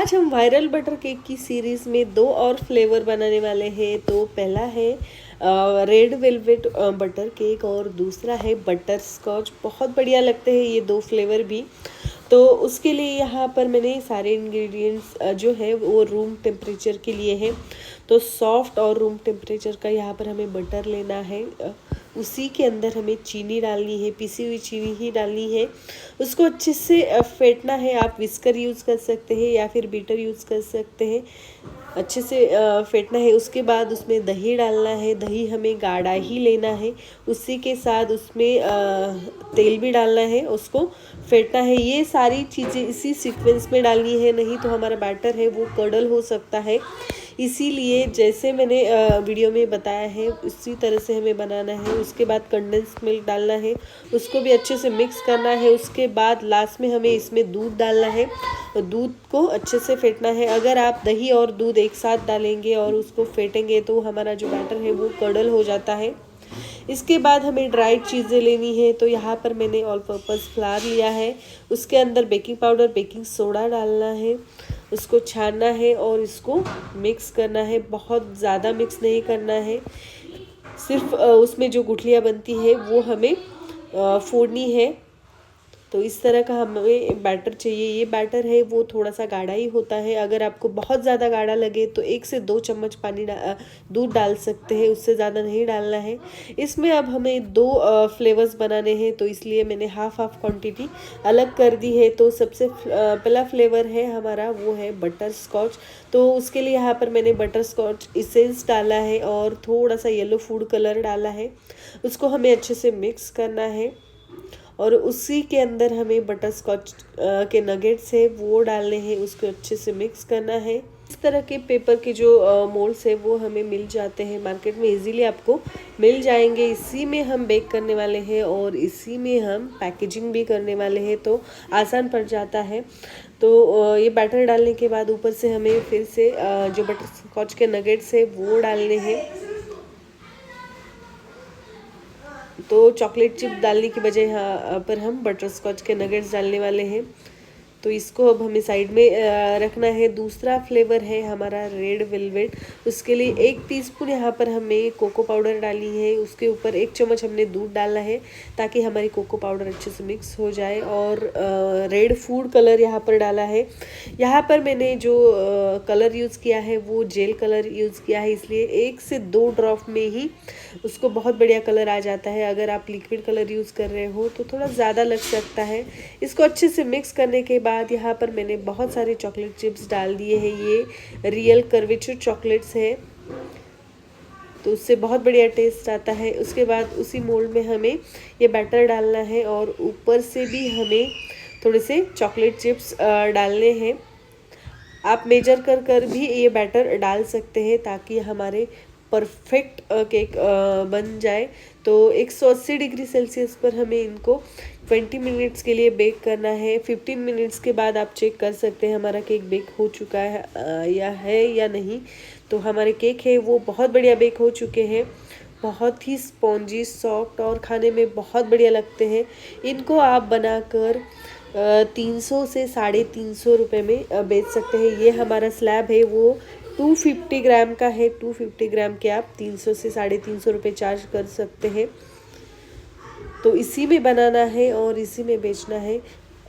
आज हम viral butter cake की सीरीज़ में दो और फ्लेवर बनाने वाले हैं। तो पहला है रेड वेलवेट बटर केक और दूसरा है बटर स्कॉच। बहुत बढ़िया लगते हैं ये दो फ्लेवर भी। तो उसके लिए यहाँ पर मैंने सारे इंग्रेडिएंट्स जो है वो रूम टेम्परेचर के लिए है। तो सॉफ्ट और रूम टेम्परेचर का यहाँ पर हमें बटर लेना है। उसी के अंदर हमें चीनी डालनी है, पिसी हुई चीनी ही डालनी है। उसको अच्छे से फेंटना है। आप विस्कर यूज़ कर सकते हैं या फिर बीटर यूज़ कर सकते हैं। अच्छे से फेंटना है। उसके बाद उसमें दही डालना है। दही हमें गाढ़ा ही लेना है। उसी के साथ उसमें तेल भी डालना है। उसको फेंटना है। ये सारी चीज़ें इसी सीक्वेंस में डालनी है, नहीं तो हमारा बैटर है वो कडल हो सकता है। इसीलिए जैसे मैंने वीडियो में बताया है उसी तरह से हमें बनाना है। उसके बाद कंडेंस मिल्क डालना है, उसको भी अच्छे से मिक्स करना है। उसके बाद लास्ट में हमें इसमें दूध डालना है और दूध को अच्छे से फेंटना है। अगर आप दही और दूध एक साथ डालेंगे और उसको फेंटेंगे तो हमारा जो बैटर है वो कडल हो जाता है। इसके बाद हमें ड्राइड चीज़ें लेनी है। तो यहाँ पर मैंने ऑल पर्पज़ फ्लावर लिया है। उसके अंदर बेकिंग पाउडर, बेकिंग सोडा डालना है। उसको छानना है और इसको मिक्स करना है। बहुत ज़्यादा मिक्स नहीं करना है। सिर्फ उसमें जो गुठलियाँ बनती है वो हमें फोड़नी है। तो इस तरह का हमें बैटर चाहिए। ये बैटर है वो थोड़ा सा गाढ़ा ही होता है। अगर आपको बहुत ज़्यादा गाढ़ा लगे तो 1 से 2 चम्मच दूध डाल सकते हैं, उससे ज़्यादा नहीं डालना है। इसमें अब हमें दो फ्लेवर्स बनाने हैं, तो इसलिए मैंने हाफ क्वांटिटी अलग कर दी है। तो सबसे पहला फ्लेवर है हमारा वो है बटर स्कॉच। तो उसके लिए यहाँ पर मैंने बटर स्कॉच इसेंस डाला है और थोड़ा सा येलो फूड कलर डाला है। उसको हमें अच्छे से मिक्स करना है और उसी के अंदर हमें बटर स्कॉच के नगेट्स है वो डालने हैं। उसको अच्छे से मिक्स करना है। इस तरह के पेपर के जो मोल्ड्स है वो हमें मिल जाते हैं मार्केट में, इजीली आपको मिल जाएंगे। इसी में हम बेक करने वाले हैं और इसी में हम पैकेजिंग भी करने वाले हैं, तो आसान पड़ जाता है। तो ये बैटर डालने के बाद ऊपर से हमें फिर से जो बटर स्कॉच के नगेट्स है वो डालने हैं। तो चॉकलेट चिप डालने की बजाय यहाँ पर हम बटर स्कॉच के नगेट्स डालने वाले हैं। तो इसको अब हमें साइड में रखना है। दूसरा फ्लेवर है हमारा रेड वेलवेट। उसके लिए 1 टीस्पून यहाँ पर हमें कोको पाउडर डालनी है। उसके ऊपर 1 चम्मच हमने दूध डालना है ताकि हमारी कोको पाउडर अच्छे से मिक्स हो जाए। और रेड फूड कलर यहाँ पर डाला है। यहाँ पर मैंने जो कलर यूज़ किया है वो जेल कलर यूज़ किया है, इसलिए 1 से 2 ड्रॉप में ही उसको बहुत बढ़िया कलर आ जाता है। अगर आप लिक्विड कलर यूज़ कर रहे हो तो थोड़ा ज़्यादा लग सकता है। इसको अच्छे से मिक्स करने के बाद यहाँ पर मैंने बहुत सारे चॉकलेट चिप्स डाल दिए हैं। ये रियल कर्वेचर चॉकलेट्स है, तो उससे बहुत बढ़िया टेस्ट आता है। उसके बाद उसी मोल्ड में हमें ये बैटर डालना है और ऊपर से भी हमें थोड़े से चॉकलेट चिप्स डालने हैं। आप मेजर कर भी ये बैटर डाल सकते हैं ताकि हमारे परफेक्ट केक बन जाए। तो 180 डिग्री सेल्सियस पर हमें इनको 20 मिनट्स के लिए बेक करना है। 15 मिनट्स के बाद आप चेक कर सकते हैं हमारा केक बेक हो चुका है या नहीं। तो हमारे केक है वो बहुत बढ़िया बेक हो चुके हैं। बहुत ही स्पॉन्जी, सॉफ्ट और खाने में बहुत बढ़िया लगते हैं। इनको आप बनाकर 300 से 350 रुपये में बेच सकते हैं। ये हमारा स्लैब है वो 250 ग्राम का है। 250 ग्राम के आप 300 से 350 रुपये चार्ज कर सकते हैं। तो इसी में बनाना है और इसी में बेचना है।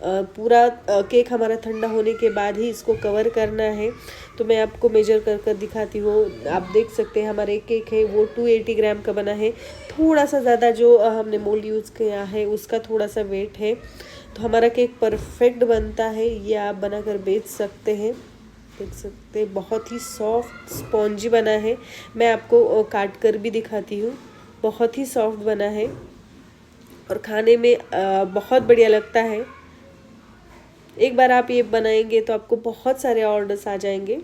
पूरा केक हमारा ठंडा होने के बाद ही इसको कवर करना है। तो मैं आपको मेजर कर दिखाती हूँ। आप देख सकते हैं हमारे केक है वो 280 ग्राम का बना है। थोड़ा सा ज़्यादा जो हमने मोल्ड यूज़ किया है उसका थोड़ा सा वेट है। तो हमारा केक परफेक्ट बनता है। ये आप बनाकर बेच सकते हैं। देख सकते हैं बहुत ही सॉफ्ट स्पॉन्जी बना है। मैं आपको काट कर भी दिखाती हूँ। बहुत ही सॉफ्ट बना है और खाने में बहुत बढ़िया लगता है। एक बार आप ये बनाएंगे तो आपको बहुत सारे ऑर्डर्स आ जाएंगे।